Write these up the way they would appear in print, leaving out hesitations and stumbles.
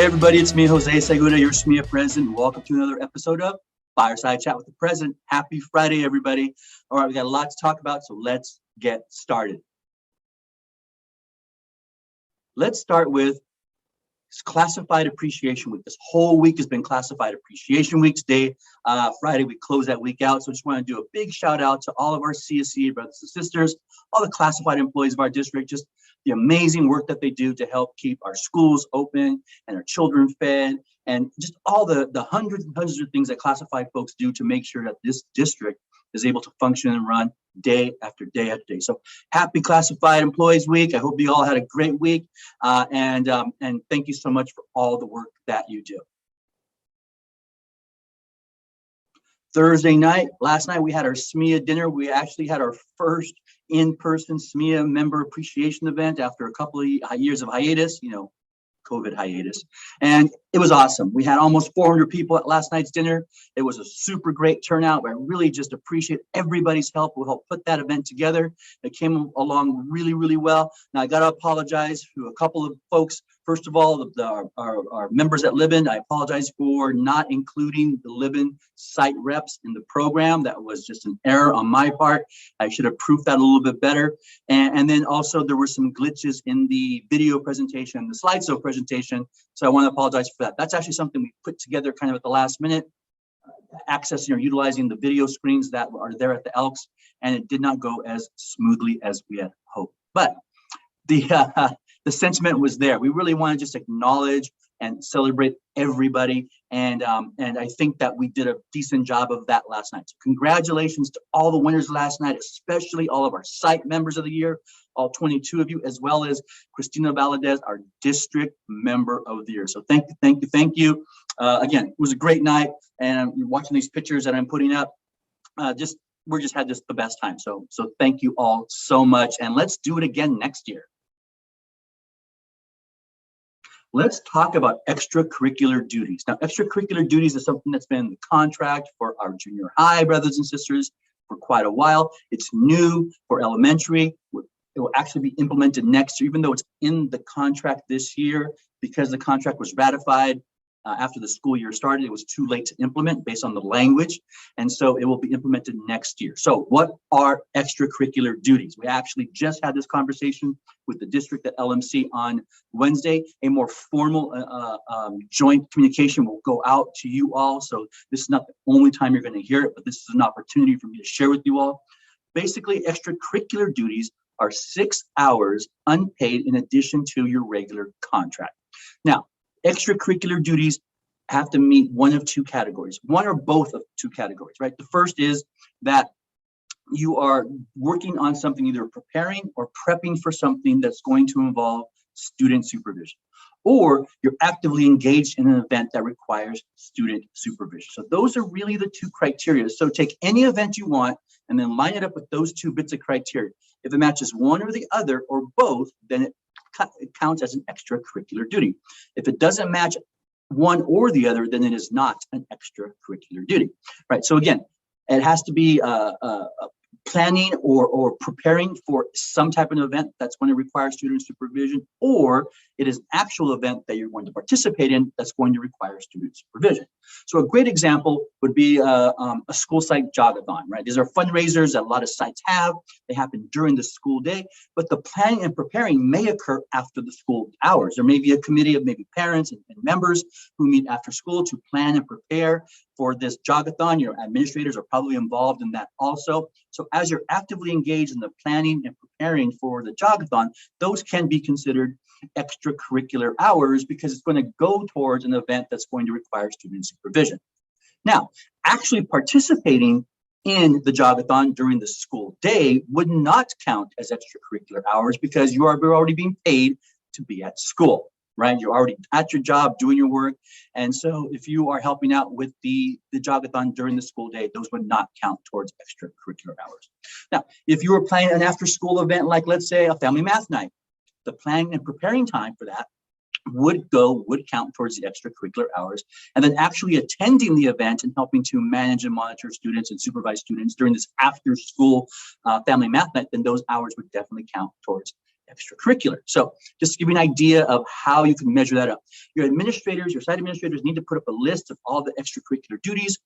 everybody, it's me, Jose Segura, your SMEEA president. Welcome to another episode of Fireside Chat with the President. Happy Friday, everybody. All right, we got a lot to talk about, so let's get started. Let's start with Classified Appreciation Week. This whole week has been Classified Appreciation Week. Today, Friday, we close that week out. So I just want to do a big shout out to all of our CSE brothers and sisters, all the classified employees of our district, just the amazing work that they do to help keep our schools open and our children fed, and just all the hundreds and hundreds of things that classified folks do to make sure that this district is able to function and run day after day after day. So happy Classified Employees Week. I hope you all had a great week, and thank you so much for all the work that you do. Thursday night, last night, we had our SMEEA dinner. We actually had our first in-person SMEEA member appreciation event after a couple of years of hiatus, COVID hiatus. And it was awesome. We had almost 400 people at last night's dinner. It was a super great turnout. I really just appreciate everybody's help who helped put that event together. It came along really, really well. Now, I got to apologize to a couple of folks. First of all, our members at Libin, I apologize for not including the Libin site reps in the program. That was just an error on my part. I should have proofed that a little bit better. And then also there were some glitches in the video presentation, the slideshow presentation. So I want to apologize for that. That's actually something we put together kind of at the last minute, accessing or utilizing the video screens that are there at the Elks, and it did not go as smoothly as we had hoped. But the sentiment was there. We really want to just acknowledge and celebrate everybody, and I think that we did a decent job of that last night. So congratulations to all the winners last night, especially all of our site members of the year, all 22 of you, as well as Christina Valadez, our district member of the year. So thank you, thank you, thank you. Again, it was a great night, and you're watching these pictures that I'm putting up. We just had the best time. So thank you all so much, and let's do it again next year. Let's talk about extracurricular duties. Now, extracurricular duties is something that's been in the contract for our junior high brothers and sisters for quite a while. It's new for elementary. It will actually be implemented next year, even though it's in the contract this year, because the contract was ratified after the school year started. It was too late to implement based on the language, and so it will be implemented next year. So what are extracurricular duties? We actually just had this conversation with the district at LMC on Wednesday. A more formal joint communication will go out to you all. So this is not the only time you're going to hear it, but this is an opportunity for me to share with you all. Basically, extracurricular duties are 6 hours unpaid in addition to your regular contract. Now, extracurricular duties have to meet one of two categories, one or both of two categories, right? The first is that you are working on something, either preparing or prepping for something that's going to involve student supervision, or you're actively engaged in an event that requires student supervision. So those are really the two criteria. So take any event you want and then line it up with those two bits of criteria. If it matches one or the other or both, then it counts as an extracurricular duty. If it doesn't match one or the other, then it is not an extracurricular duty, right? So again, it has to be planning or preparing for some type of event that's going to require student supervision, or it is an actual event that you're going to participate in that's going to require student supervision. So a great example would be a school site jogathon, right? These are fundraisers that a lot of sites have. They happen during the school day, but the planning and preparing may occur after the school hours. There may be a committee of maybe parents and members who meet after school to plan and prepare for this jogathon. Your administrators are probably involved in that also. So as you're actively engaged in the planning and preparing for the jogathon, those can be considered extracurricular hours because it's going to go towards an event that's going to require student supervision. Now, actually participating in the jogathon during the school day would not count as extracurricular hours because you are already being paid to be at school, right? You're already at your job doing your work. And so if you are helping out with the jogathon during the school day, those would not count towards extracurricular hours. Now, if you were planning an after-school event, like let's say a family math night, the planning and preparing time for that would count towards the extracurricular hours. And then actually attending the event and helping to manage and monitor students and supervise students during this after-school family math night, then those hours would definitely count towards extracurricular. So just to give you an idea of how you can measure that up. Your administrators, your site administrators need to put up a list of all the extracurricular duties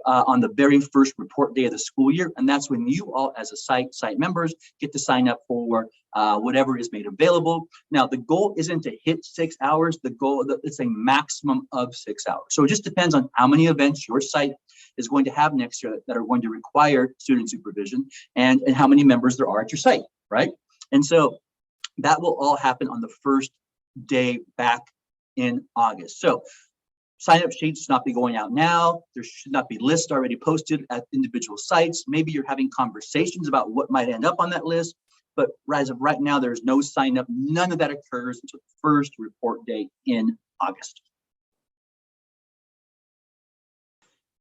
on the very first report day of the school year. And that's when you all as a site members get to sign up for whatever is made available. Now, the goal isn't to hit 6 hours. The goal, it's a maximum of 6 hours. So it just depends on how many events your site is going to have next year that are going to require student supervision and how many members there are at your site, right? And so that will all happen on the first day back in August. So sign-up sheets should not be going out now. There should not be lists already posted at individual sites. Maybe you're having conversations about what might end up on that list, but as of right now, there's no sign-up. None of that occurs until the first report day in August.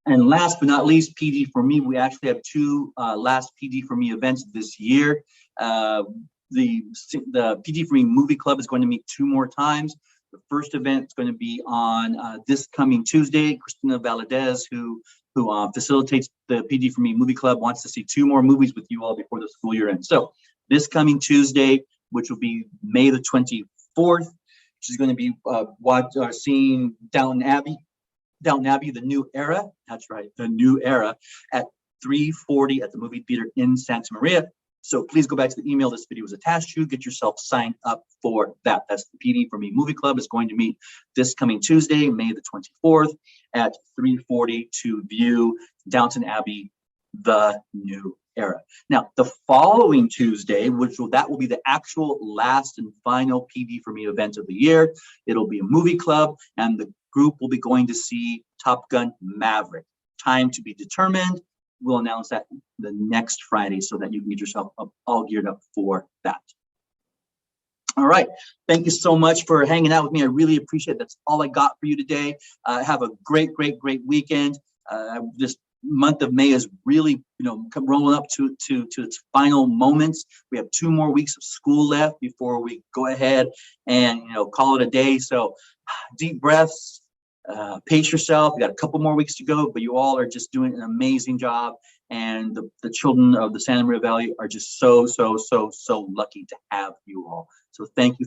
And last but not least, PD for Me. We actually have two last PD for Me events this year. The PD for Me Movie Club is going to meet 2 more times. The first event is going to be on this coming Tuesday. Christina Valadez, who facilitates the PD for Me Movie Club, wants to see 2 more movies with you all before the school year ends. So this coming Tuesday, which will be May the 24th, she's going to be seeing Downton Abbey, The New Era. That's right, The New Era at 3:40 at the movie theater in Santa Maria. So please go back to the email this video is attached to, get yourself signed up for that. That's the PD for Me Movie Club is going to meet this coming Tuesday, May the 24th at 3:40 to view Downton Abbey, The New Era. Now, the following Tuesday, that will be the actual last and final PD for Me event of the year. It'll be a movie club, and the group will be going to see Top Gun Maverick. Time to be determined. We'll announce that the next Friday so that you can get yourself all geared up for that. All right. Thank you so much for hanging out with me. I really appreciate it. That's all I got for you today. Have a great weekend. This month of May is really, rolling up to its final moments. We have 2 more weeks of school left before we go ahead and, call it a day. So deep breaths. Pace yourself. You got a couple more weeks to go, but you all are just doing an amazing job. And the children of the Santa Maria Valley are just so lucky to have you all. So thank you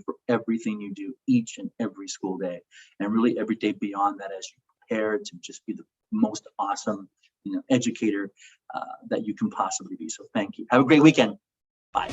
for everything you do each and every school day, and really every day beyond that as you prepare to just be the most awesome, educator that you can possibly be. So thank you. Have a great weekend. Bye.